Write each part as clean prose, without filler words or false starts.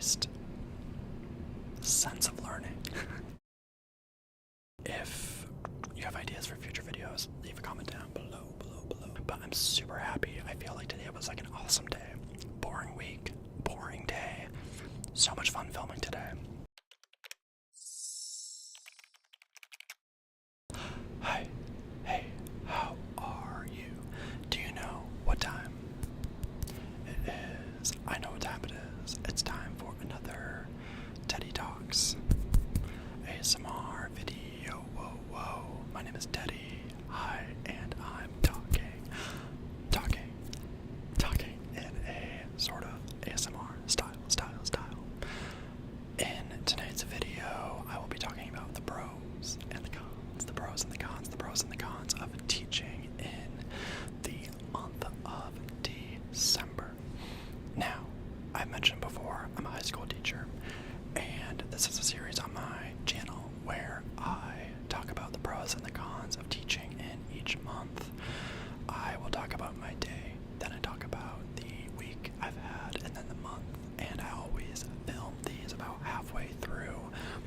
increased sense of learning. If you have ideas for future videos, leave a comment down below. But I'm super happy. I feel like today was like an awesome day. Boring week, boring day. So much fun filming today. Hi, hey, how are you? Do you know what time it is? I know what time it is. It's time for another Teddy Talks ASMR video. Whoa. My name is Teddy. Hi, and I'm talking in a sort of ASMR style. In tonight's video, I will be talking about the pros and the cons, of teaching in the month of December. Now, I've mentioned before, I'm a high school teacher, and this is a series on my channel where I talk about the pros and the cons of teaching in each month. I will talk about my day, then I talk about the week I've had, and then the month, and I always film these about halfway through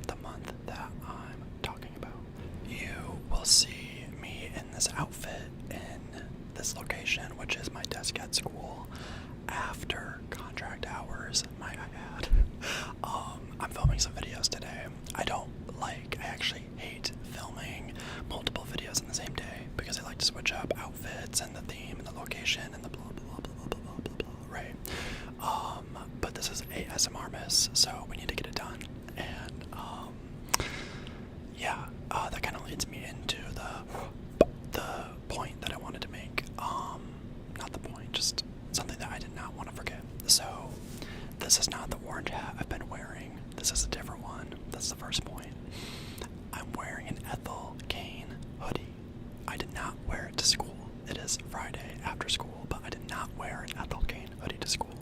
the month that I'm talking about. You will see me in this outfit in this location, which is my desk at school, after contract hours, might I add. I'm filming some videos today. I actually hate filming multiple videos in the same day because I like to switch up outfits and the theme and the location and the blah, right? But this is ASMRmas, so we need to get it done. And, that kind of leads me into the point that I wanted to make. Not the point, just something that I did not want to forget. So, this is not the orange hat I've been wearing. This is a different one. That's the first point. I'm wearing an Ethel Kane hoodie. I did not wear it to school. It is Friday after school, but I did not wear an Ethel Kane hoodie to school.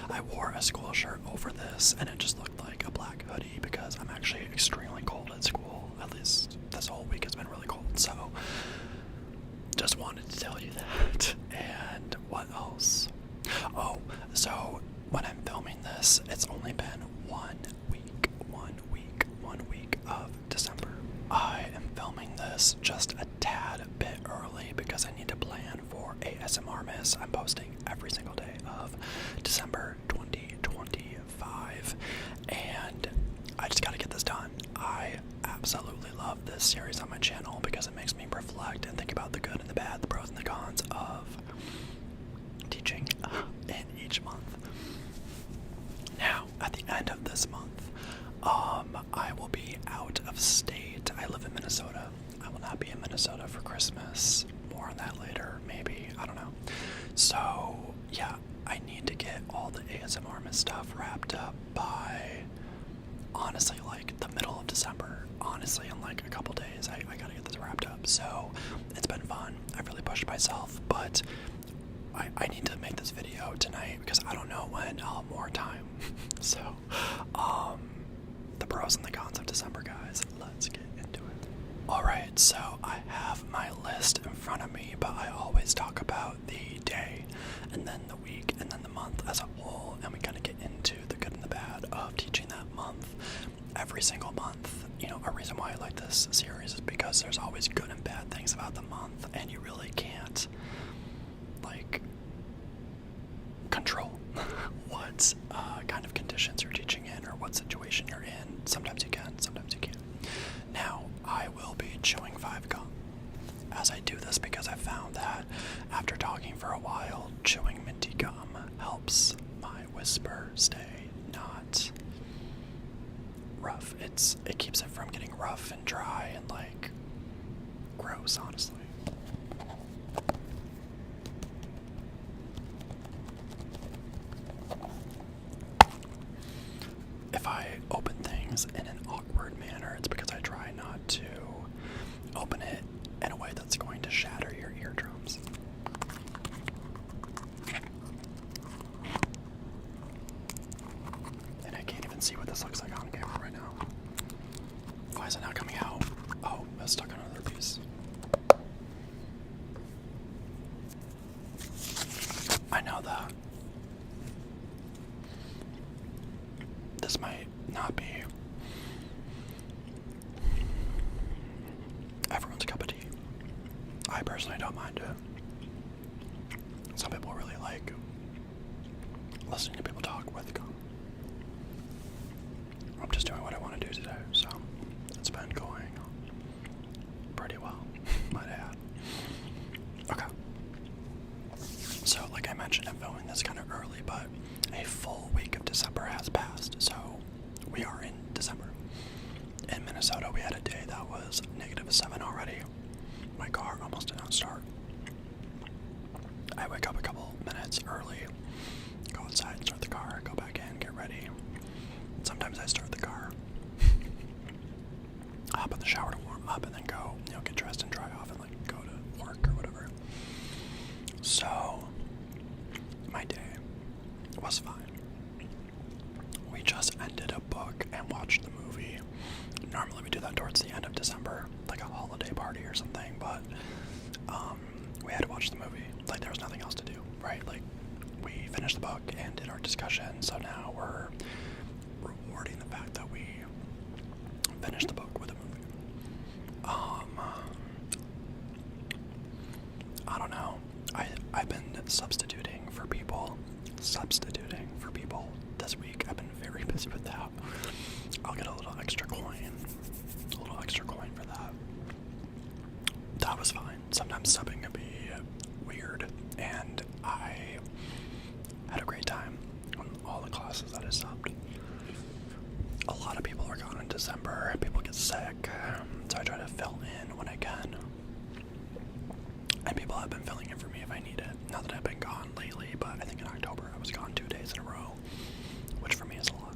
I wore a school shirt over this, and it just looked like a black hoodie because I'm actually extremely cold at school. At least this whole week has been really cold, so just wanted to tell you that. And what else? Oh, so when I'm filming this, it's only been 1 week of December. I am filming this just a tad bit early because I need to plan for ASMRmas. I'm posting every single day of December 2025, and I just gotta get this done. I absolutely love this series on my channel because it makes me reflect and think about the good and the bad, the pros and the cons of teaching in each month. Now, at the end of this month, I will be out of state. I live in Minnesota. I will not be in Minnesota for Christmas. More on that later, maybe. I don't know. So, yeah, I need to get all the ASMRmas stuff wrapped up by, honestly, like the middle of December. Honestly, in like a couple days, I gotta get this wrapped up. So, it's been fun. I've really pushed myself, but I need to make this video tonight because I don't know when I'll have more time. So, the pros and the cons of December, guys. Let's get into it. Alright, so I have my list in front of me, but I always talk about the day, and then the week, and then the month as a whole, and we kind of get into the good and the bad of teaching that month. Every single month, a reason why I like this series is because there's always good and bad things about the month, and you really can't control what kind of conditions you're teaching in or what situation you're in. Sometimes you can, sometimes you can't. Now, I will be chewing 5 gum as I do this because I found that after talking for a while, chewing minty gum helps my whisper stay not rough. It keeps it from getting rough and dry and gross, honestly. If I open things in an awkward manner, it's because I try not to open it in a way that's going to shatter your eardrums. And I can't even see what this looks like on camera right now. Why is it not coming out? Oh, it's stuck on another piece. I know that. This listening to people talk with gum. I'm just doing what I want to do today, so it's been going pretty well, might add. Okay. So, like I mentioned, I'm filming this kind of early, but a full week of December has passed, so we are in December. In Minnesota, we had a day that was -7 already. My car almost did not start. I wake up a couple minutes early, go outside, start the car, go back in, get ready. Sometimes I start the car, hop in the shower to warm up, and then go, get dressed and dry off and go to work or whatever. So, my day was fine. We just ended a book and watched the movie. Normally we do that towards the end of December, like a holiday party or something, but we had to watch the movie. There was nothing else to do, right? We finished the book and did our discussion, so now we're rewarding the fact that we finished the book with a movie. I don't know. I've been substituting for people this week. I've been very busy with that. I'll get a little extra coin for that. That was fine. Sometimes subbing can be weird, and I had a great time on all the classes that I subbed. A lot of people are gone in December. People get sick, so I try to fill in when I can. And people have been filling in for me if I need it. Not that I've been gone lately, but I think in October I was gone 2 days in a row, which for me is a lot.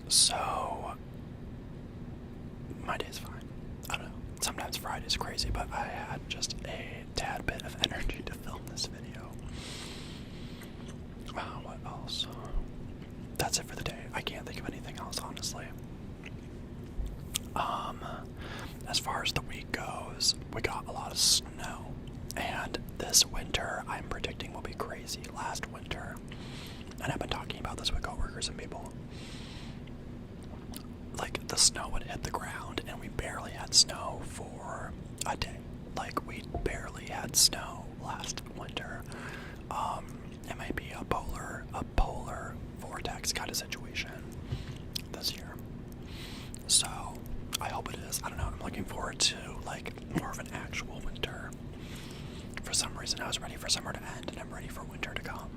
So, my day's fine. I don't know. Sometimes Friday's crazy, but I had just a tad bit of energy to film this video. What else? That's it for the day. I can't think of anything else, honestly. As far as the week goes, we got a lot of snow. And this winter, I'm predicting will be crazy. Last winter, and I've been talking about this with coworkers and people, the snow would hit the ground, and we barely had snow for a day. We barely had snow last winter. It might be a polar vortex kind of situation this year. So, I hope it is. I don't know. I'm looking forward to, more of an actual winter. For some reason, I was ready for summer to end, and I'm ready for winter to come.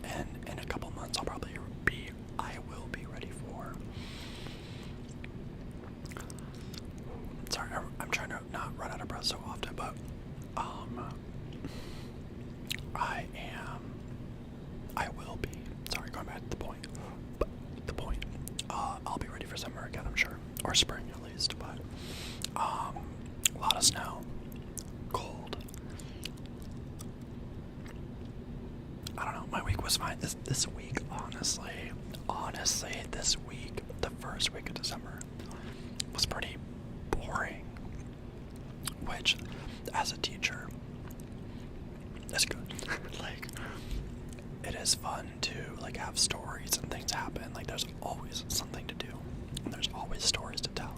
And in a couple months, I will be ready for. Sorry, I'm trying to not run out of breath so often, but, I will be. Sorry, going back to the point. I'll be ready for summer again, I'm sure. Or spring, at least, but, a lot of snow. Cold. I don't know, my week was fine. This week, honestly, this week, the first week of December, was pretty boring. Which, as a teacher, is good. It is fun to, have stories and things happen. There's always something to do, and there's always stories to tell.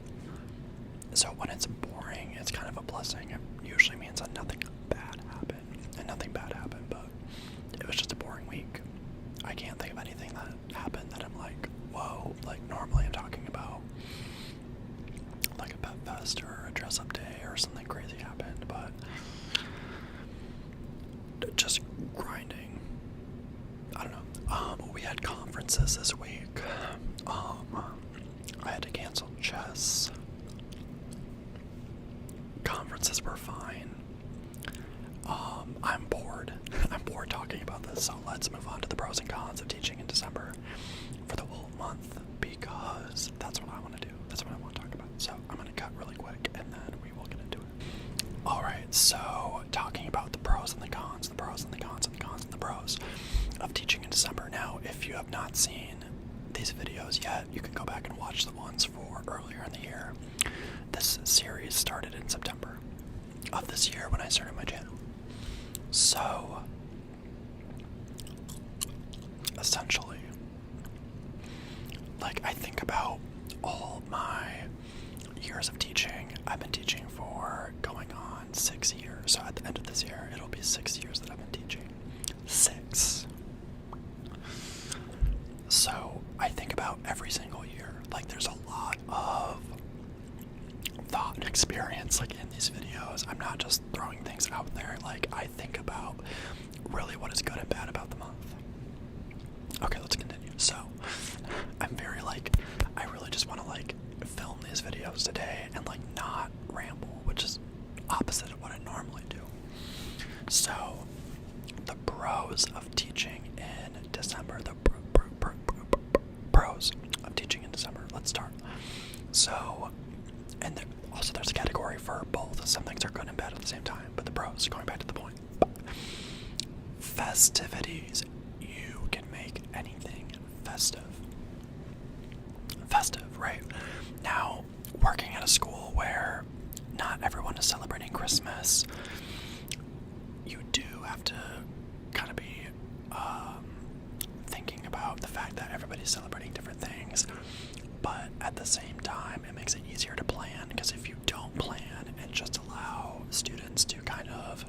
So when it's boring, it's kind of a blessing. It usually means that nothing bad happened, but it was just a boring week. I can't think of anything that happened that I'm whoa, normally I'm talking about, a pet fest or a dress-up day or something crazy happened, but just grinding. I don't know. We had conferences this week. I had to cancel chess. Conferences were fine. I'm bored. I'm bored talking about this, so let's move on to the pros and cons of teaching in December for the whole month, because that's what I want to do. That's what I want to talk about. So I'm going to cut really quick, and then we will get into it. Alright, so talking about the pros and the cons, of teaching in December. Now, if you have not seen these videos yet, you can go back and watch the ones for earlier in the year. This series started in September of this year when I started my channel. So, essentially, I think about all my years of teaching. I've been teaching for going on 6 years. So at the end of this year, it'll be 6 years that I've been teaching. 6. out every single year. Like, there's a lot of thought and experience, like, in these videos. I'm not just throwing things out there. Like, I think about really what is good and bad about the month. Okay, let's continue. So, I'm very, like, I really just want to, like, film these videos today and, like, not ramble, which is opposite of what I normally do. So, the pros of teaching in December. The pros of teaching in December. Let's start. So, and also there's a category for both. Some things are good and bad at the same time, but the pros, going back to the point. Festivities. You can make anything festive. Festive, right? Now, working at a school where not everyone is celebrating Christmas, you do have to kind of be thinking about the fact that everybody's celebrating different things, but at the same time, it makes it easier to plan, because if you don't plan and just allow students to kind of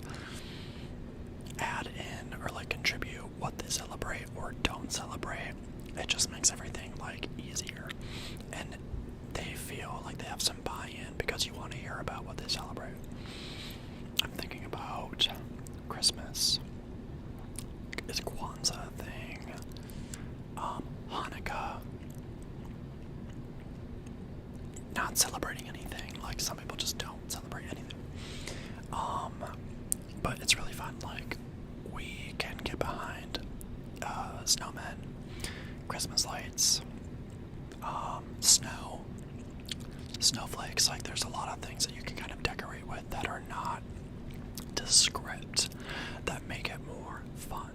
add in or like contribute what they celebrate or don't celebrate, it just makes everything like easier, and they feel like they have some buy-in because you want to hear about what they celebrate. I'm thinking about Christmas. Is Kwanzaa a thing? Hanukkah. Not celebrating anything. Like, some people just don't celebrate anything. But it's really fun. Like, we can get behind snowmen, Christmas lights, snow, snowflakes. Like, there's a lot of things that you can kind of decorate with that are not descript, that make it more fun.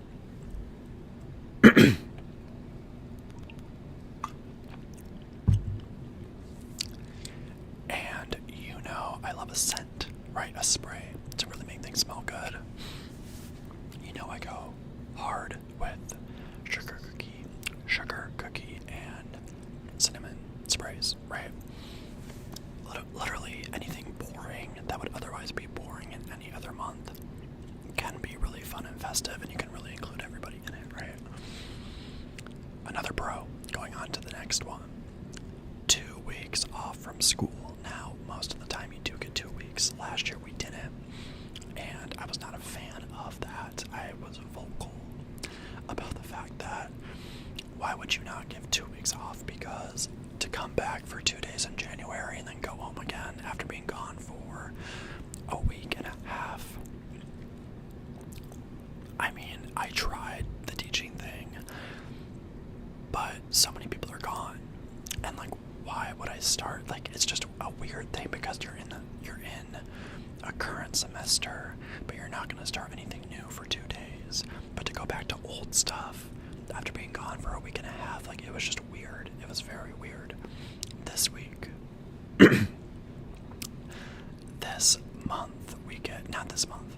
And you know, I love a scent, right? A spray to really make things smell good. You know, I go hard with sugar cookie, and cinnamon sprays, right? Literally anything boring that would otherwise be boring in any other month can be really fun and festive, and you can really include everybody in it, right? Another pro, going on to the next one. 2 weeks off from school. Now, most of the time you do get 2 weeks. Last year we didn't, and I was not a fan of that. I was vocal about the fact that why would you not give 2 weeks off? Because to come back for 2 days in January and then go home again after being gone for a week and a half. I mean, I tried the teaching thing, but so many people are gone, and like, why would I start? Like, it's just a weird thing, because you're in a current semester, but you're not going to start anything new for 2 days. But to go back to old stuff after being gone for a week and a half, like, it was just weird. It was very weird. This week, this month, we get, not this month,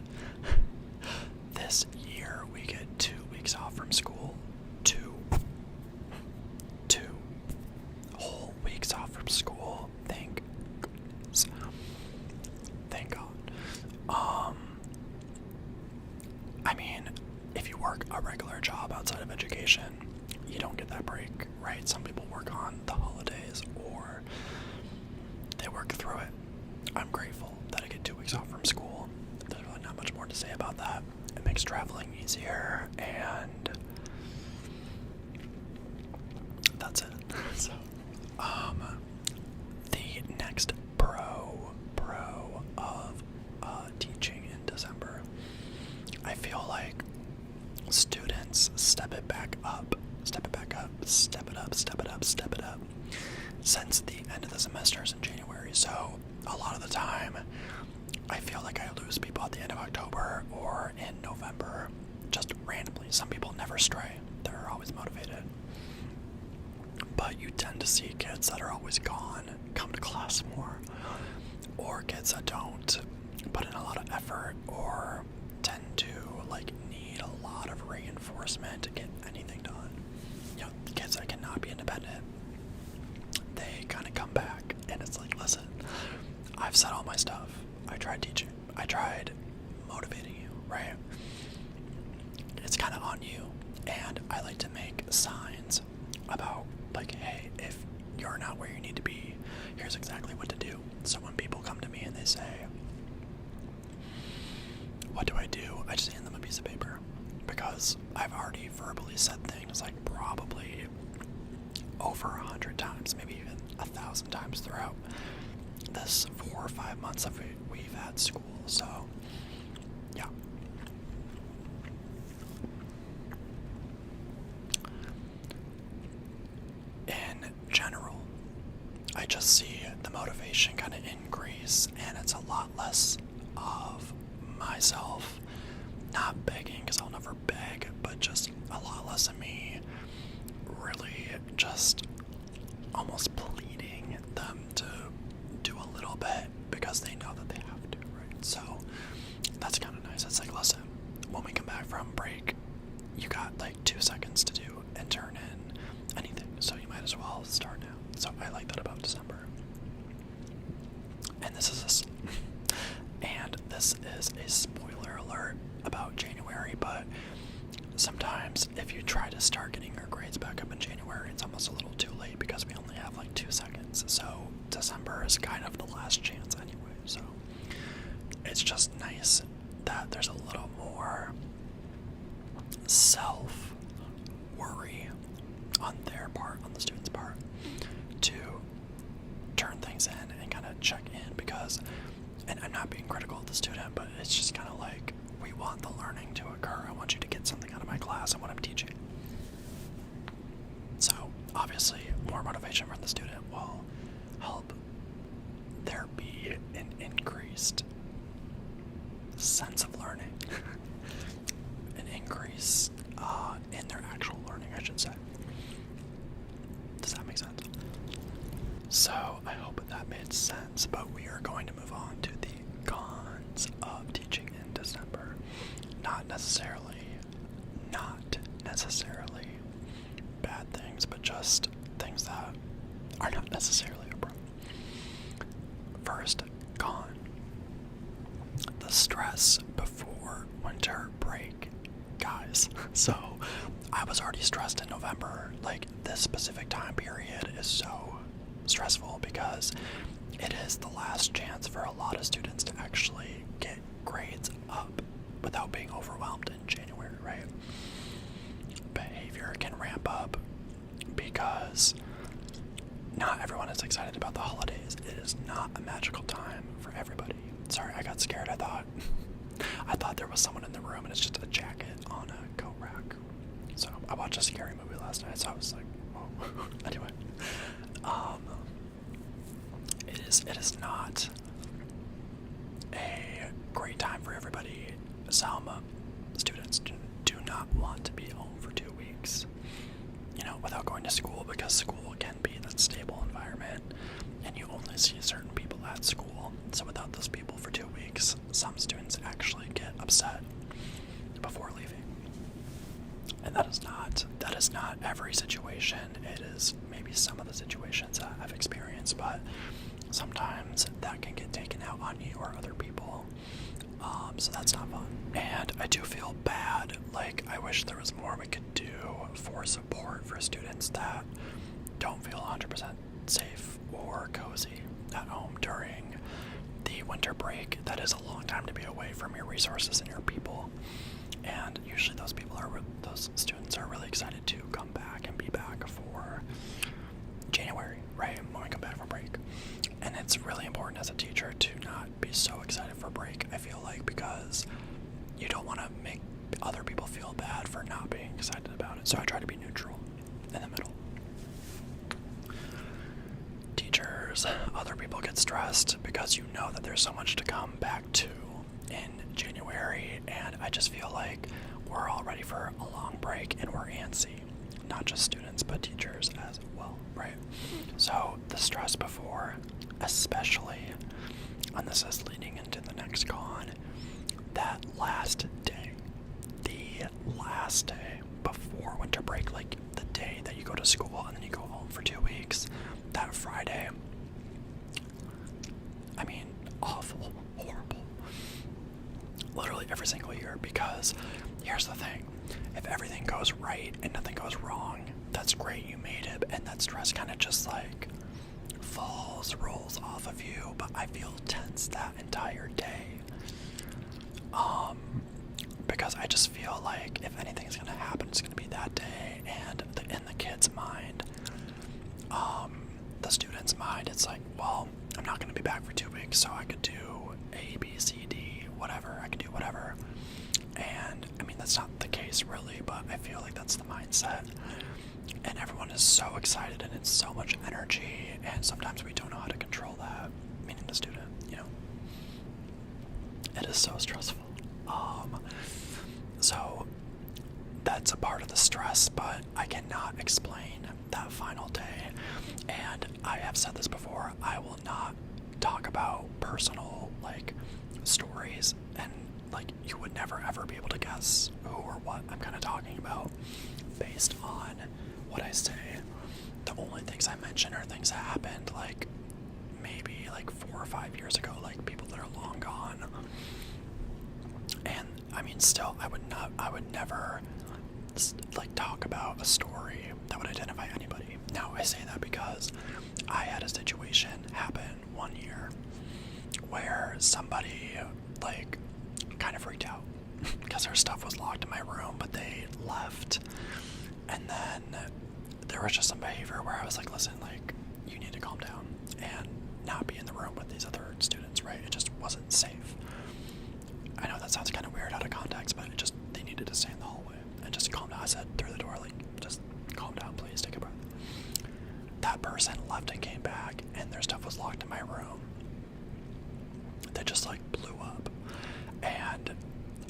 this year, we get 2 weeks off from school. Two whole weeks off from school. Thank goodness. Thank God. I mean, if you work a regular job outside of education, you don't get that break, right? Some people work on the holidays, or they work through it. I'm grateful that I get 2 weeks off from school. There's really not much more to say about that. It makes traveling easier, and that's it. So, the next pro of teaching in December, I feel like students step it up, since the end of the semesters in January. So a lot of the time, I feel like I lose people at the end of October or in November, just randomly. Some people never stray. They're always motivated. But you tend to see kids that are always gone come to class more, or kids that don't put in a lot of effort, or tend to like need a lot of reinforcement to get anything done. You know, kids that cannot be independent, they kind of come back, and it's like, listen, I've said all my stuff. I tried teaching. I tried motivating you, right? It's kind of on you. And I like to make signs about, like, hey, here's exactly what to do. So when people come to me and they say, what do? I just hand them a piece of paper, because I've already verbally said things like probably over 100 times, maybe even 1,000 times throughout this 4 or 5 months that we've had school. So yeah. In general, I just see the motivation kind of increase, and it's a lot less of myself not begging, because I'll never beg, but just a lot less of me really just almost pleading them to do a little bit because they know that they have to, right? So that's kind of nice. It's like, listen, when we come back from break, you got like 2 seconds to do and turn in anything, so you might as well start now. So I like that about December. And this is a spoiler alert about January, but sometimes if you try to start getting your grades back up in January, it's almost a little too late because we only have like 2 seconds. So December is kind of the last chance anyway. So it's just nice that there's a little more self-worry on their part, on the students' part, to turn things in and kind of check in, because, and I'm not being critical of the student, but it's just kind of like, we want the learning to occur. I want you to get something out of my class and what I'm teaching. So obviously more motivation from the student will help there be an increased sense of learning, an increase in their actual learning, I should say. Does that make sense? So I hope that made sense, but we are going to move on to the cons of teaching in December. Not necessarily bad things, but just things that are not necessarily a problem. First con: the stress before winter break. Guys, so I was already stressed in November. Like, this specific time period is so stressful because it is the last chance for a lot of students to actually get grades up without being overwhelmed in January, right? Behavior can ramp up because not everyone is excited about the holidays. It is not a magical time for everybody. Sorry, I got scared. I thought there was someone in the room and it's just a jacket on a coat rack. So I watched a scary movie last night, so I was like, whoa. Anyway, it is not a great time for everybody. Some students do not want to be home for 2 weeks, without going to school, because school can be an unstable environment and you only see certain people at school. So without those people for 2 weeks, some students actually get upset before leaving. And that is not every situation. It is maybe some of the situations that I've experienced, but sometimes that can get taken out on you or other people. So that's not fun. And I do feel bad. Like, I wish there was more we could do for support for students that don't feel 100% safe or cozy at home during the winter break. That is a long time to be away from your resources and your people. And usually those students are really excited to come back and be back for January, right? When we come back from break. And it's really important as a teacher to not be so excited for break, I feel like, because you don't want to make other people feel bad for not being excited about it. So I try to be neutral in the middle. Teachers, other people get stressed because you know that there's so much to come back to in January, and I just feel like we're all ready for a long break and we're antsy. Not just students, but teachers as well, right? So the stress before, especially, and this is leading into the next con, that last day, the last day before winter break, like the day that you go to school and then you go home for 2 weeks, that Friday, I mean, awful, horrible, literally every single year, because here's the thing, if everything goes right and nothing goes wrong, that's great, you made it, and that stress kind of just like rolls off of you, but I feel tense that entire day. Because I just feel like if anything's gonna happen, it's gonna be that day, and in the kid's mind, the student's mind, it's like, well, I'm not gonna be back for 2 weeks, so I could do A, B, C, D, whatever, I could do whatever. And I mean, that's not the case really, but I feel like that's the mindset. And everyone is so excited and it's so much energy, and sometimes we don't know how to control that, meaning the student, you know. It is so stressful. So that's a part of the stress, but I cannot explain that final day. And I have said this before, I will not talk about personal, like, stories, and like, you would never ever be able to guess who or what I'm kind of talking about based on what I say. The only things I mention are things that happened like maybe like 4 or 5 years ago, like people that are long gone. And I mean, still, I would never like talk about a story that would identify anybody. Now I say that because I had a situation happen one year where somebody like kind of freaked out because their stuff was locked in my room, but they left. And then there was just some behavior where I was like, listen, like, you need to calm down and not be in the room with these other students, right? It just wasn't safe. I know that sounds kind of weird out of context, but they needed to stay in the hallway and just calm down. I said through the door, like, just calm down, please, take a breath. That person left and came back, and their stuff was locked in my room. They just like blew up. And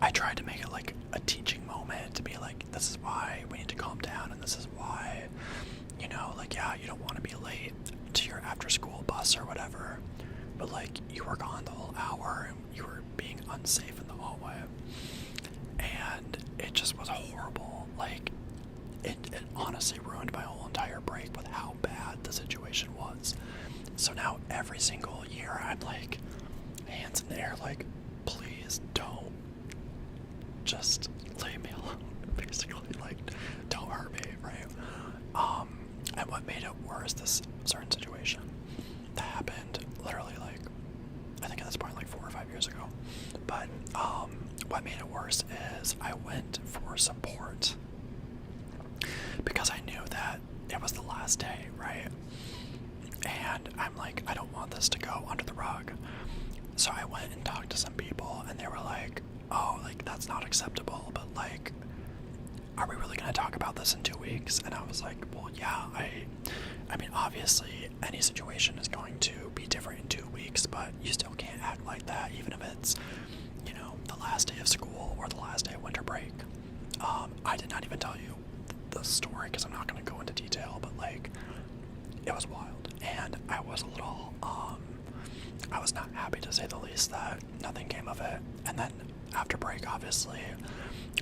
I tried to make it like a teaching moment to be like, this is why we need to calm down, and this is why, you know, like, yeah, you don't want to be late to your after school bus or whatever, but like, you were gone the whole hour and you were being unsafe in the hallway. And it just was horrible. Like, it honestly ruined my whole entire break with how bad the situation was. So now every single year I'm like, hands in the air, like, please don't, just leave me alone, basically, like, don't hurt me, right? And what made it worse, this certain situation that happened literally, like, I think at this point, like 4 or 5 years ago, but what made it worse is I went for support because I knew that it was the last day, right? And I'm like, I don't want this to go under the rug. So I went and talked to some people, and they were like, oh, like, that's not acceptable, but like, are we really going to talk about this in 2 weeks? And I was like, well, yeah, I mean, obviously any situation is going to be different in 2 weeks, but you still can't act like that, even if it's, you know, the last day of school or the last day of winter break. I did not even tell you the story because I'm not going to go into detail, but like, it was wild, and I was a little, I was not happy, to say the least, that nothing came of it. And then after break, obviously,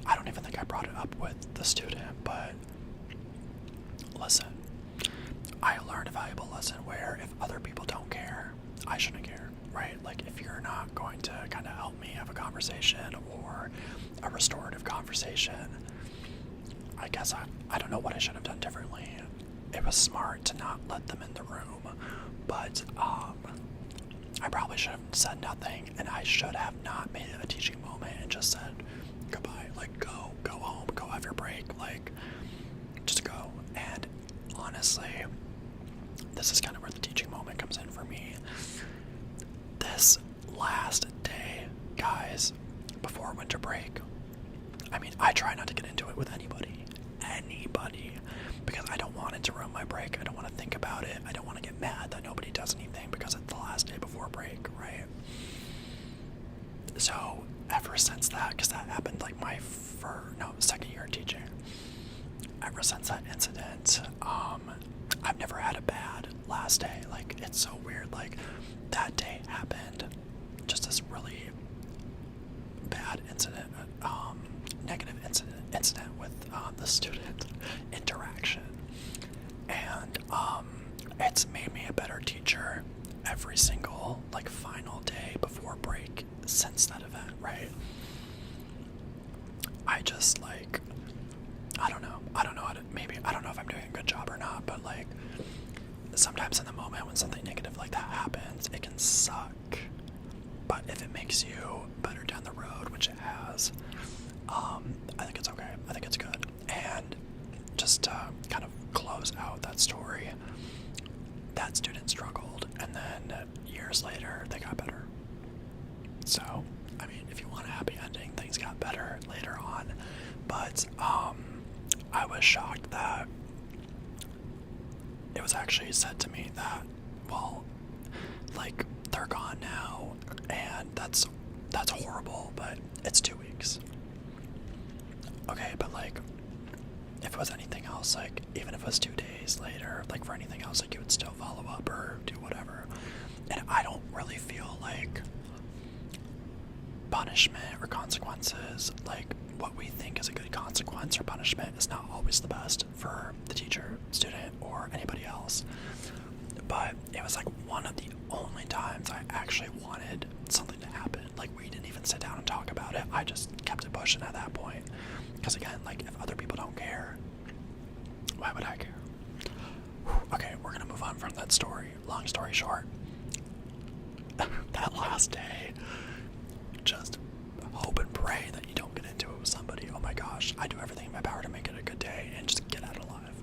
I don't even think I brought it up with the student, but listen, I learned a valuable lesson where if other people don't care, I shouldn't care, right? Like, if you're not going to kind of help me have a conversation or a restorative conversation, I guess I don't know what I should have done differently. It was smart to not let them in the room, but I probably should have said nothing, and I should have not made it a teaching moment and just said goodbye, like, go home, go have your break, like, just go. And honestly, this is kind of where the teaching moment comes in for me. This last day, guys, before winter break, I mean, I try not to get into it with anybody, because I don't want it to ruin my break. I don't want to think about it. I don't want to get mad that nobody does anything because it's the last day before break, right? So ever since that, because that happened like my second year teaching, ever since that incident, I've never had a bad last day. Like, it's so weird. Like, that day happened, just this really bad incident, negative incident with the student interaction, and it's made me a better teacher every single like final day before break since that event, right? I just, like, I don't know how to, maybe, I don't know if I'm doing a good job or not, but like, sometimes in the moment when something negative like that happens, it can suck. But if it makes you better down the road, which it has, I think it's okay. I think it's good. And just to kind of close out that story, that student struggled, and then years later, they got better. So, I mean, if you want a happy ending, things got better later on. But I was shocked that it was actually said to me that, well, like, they're gone now, and that's horrible, but it's 2 weeks. Okay, but like, if it was anything else, like, even if it was 2 days later, like, for anything else, like, you would still follow up or do whatever. And I don't really feel like punishment or consequences, like, what we think is a good consequence or punishment is not always the best for the teacher, student, or anybody else. But it was like one of the only times I actually wanted something to happen. Like, we didn't even sit down and talk about it. I just kept it pushing at that point. Because again, like, if other people don't care, why would I care? Okay, we're gonna move on from that story. Long story short, that last day, just hope and pray that you don't get into it with somebody. Oh my gosh, I do everything in my power to make it a good day and just get out alive.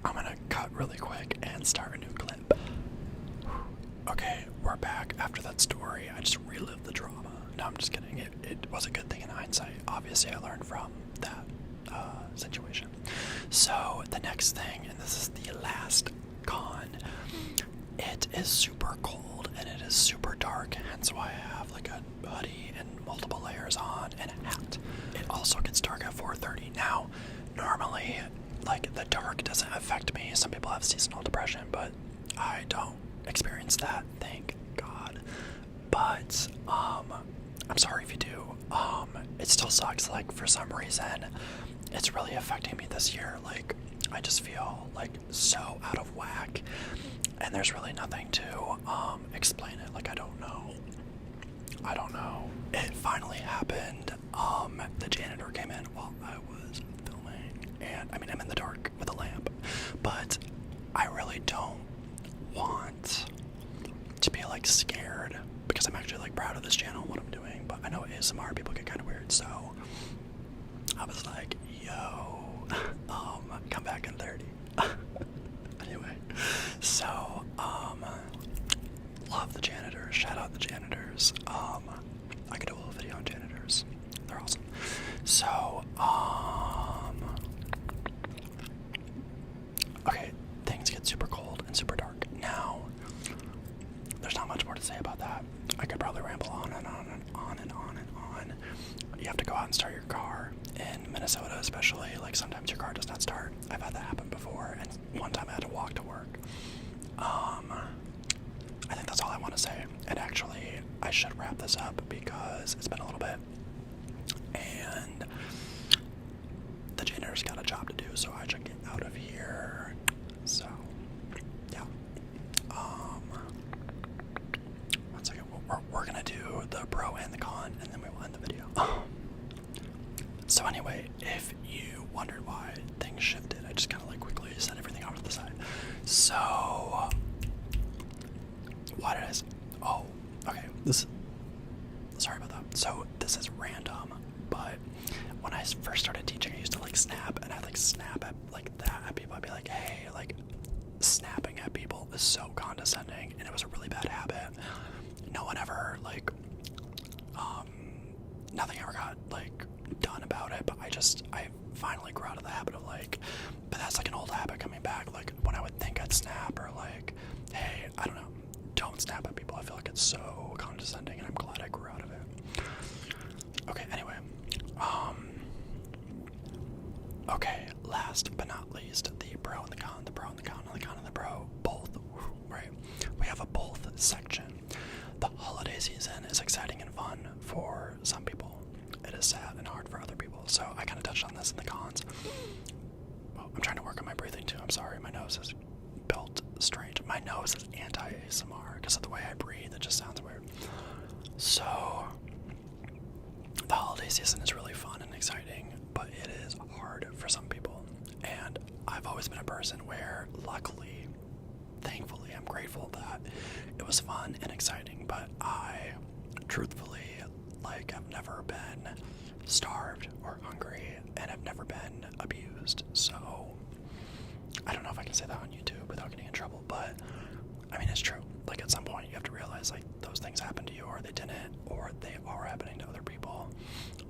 I'm gonna cut really quick and start a new clip. Okay, we're back after that story. I just relived the drama. No, I'm just kidding. It was a good thing in hindsight. Obviously, I learned from that situation. So, the next thing, and this is the last con, it is super cold and it is super dark, hence why I have like a hoodie and multiple layers on and a hat. It also gets dark at 4:30. Now, normally, like, the dark doesn't affect me. Some people have seasonal depression, but I don't experience that, thank God. But I'm sorry if you do. It still sucks. Like, for some reason, it's really affecting me this year. Like, I just feel like so out of whack, and there's really nothing to explain it. Like, I don't know. It finally happened. The janitor came in while I was filming, and I mean, I'm in the dark with a lamp, but I really don't want to be like scared, because I'm actually like proud of this channel and what I'm doing. But I know ASMR people get kind of weird, so I was like, yo, come back in 30. Anyway, so love the janitors, shout out the janitors. I could do a little video on janitors, they're awesome. So okay, things get super cold and super dark. Now, there's not much more to say about that. I could probably ramble on and on and on and on and on. You have to go out and start your car. In Minnesota especially, like, sometimes your car does not start. I've had that happen before, and one time I had to walk to work. I think that's all I want to say. And actually, I should wrap this up because it's been a little bit. And the janitor's got a job to do, so I should get out of here. So, yeah. One second. We're gonna do the pro and the con, and then we will end the video. So anyway, if you wondered why things shifted, I just kind of like quickly set everything off to the side. So, what is? Oh, okay. Sorry about that. So this is random, but when I first started teaching, I used to like snap, and I'd like snap at like that at people. I'd be like, hey, like, snapping at people is so condescending, and it was a really bad habit. No one ever like, nothing ever got like done about it, but I finally grew out of the habit of like, but that's like an old habit coming back. Like, when I would think I'd snap, or like, hey, I don't know, don't snap at people. I feel like it's so condescending, and I'm glad I grew out of it. Okay, anyway, okay, last but not least, the pro and the con, the pro and the con, and the con and the pro, both, right? We have a both section. The holiday season is exciting and fun for some people. It is sad and hard for other people. So I kind of touched on this in the cons. Oh, I'm trying to work on my breathing too. I'm sorry. My nose is built strange. My nose is anti-ASMR because of the way I breathe. It just sounds weird. So the holiday season is really fun and exciting, but it is hard for some people. And I've always been a person where, luckily, thankfully, I'm grateful that it was fun and exciting, but I truthfully, like, have never been starved or hungry, and have never been abused. So I don't know if I can say that on YouTube without getting in trouble, but I mean, it's true. Like, at some point you have to realize, like, those things happened to you, or they didn't, or they are happening to other people.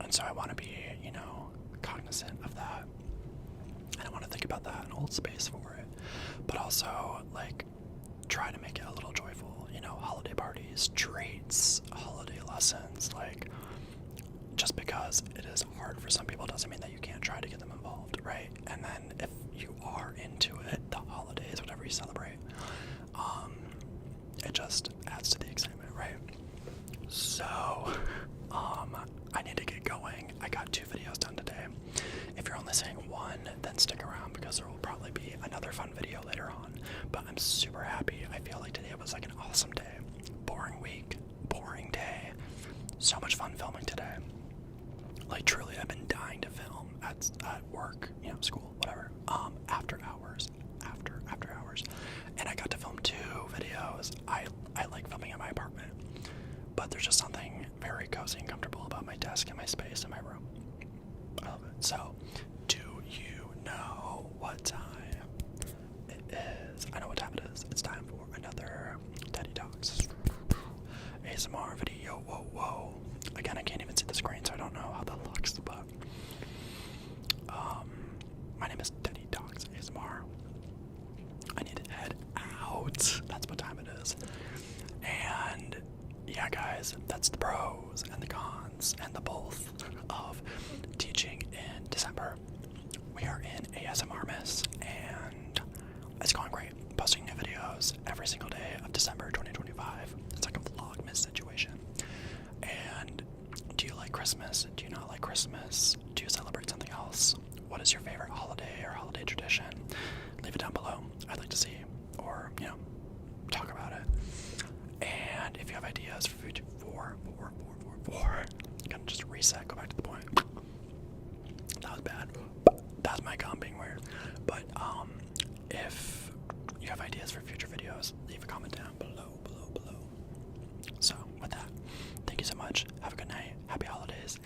And so I want to be, you know, cognizant of that, and I want to think about that and hold space for it, but also, like, try to make it a little joyful, you know, holiday parties, treats, holiday lessons. Like, just because it is hard for some people doesn't mean that you can't try to get them involved, right? And then if you are into it, the holidays, whatever you celebrate, it just adds to the excitement, right? So, I need to get going. I got 2 videos done today. If you're only seeing one, then stick around because there will probably be another fun video later on. But I'm super happy. I feel like today was like an awesome day. Boring week, boring day. So much fun filming today. Like, truly, I've been dying to film at work, you know, school, whatever, after hours. And I got to film 2 videos. I like filming in my apartment, but there's just something very cozy and comfortable about my desk and my space in my room. I love it. So, do you know what time it is? I know what time it is. It's time for another Daddy Talks ASMR video. Whoa. Again, I can't even see the screen, so I don't know how that looks, but my name is Daddy Talks ASMR. I need to head out. That's what time it is. And yeah, guys, that's the pros and the cons and the both of teaching in December. We are in ASMRmas, and it's going great. Posting new videos every single day of December 2025. It's like a vlogmas situation. And do you like Christmas? Do you not like Christmas? Do you celebrate something else? What is your favorite holiday or holiday tradition? Leave it down below. I'd like to see, or, you know, talk about it. And if you have ideas for future you can just reset, go back to the point. That was bad. That's my gum being weird. But if you have ideas for future videos, leave a comment down below. So with that, thank you so much. Have a good night. Happy holidays.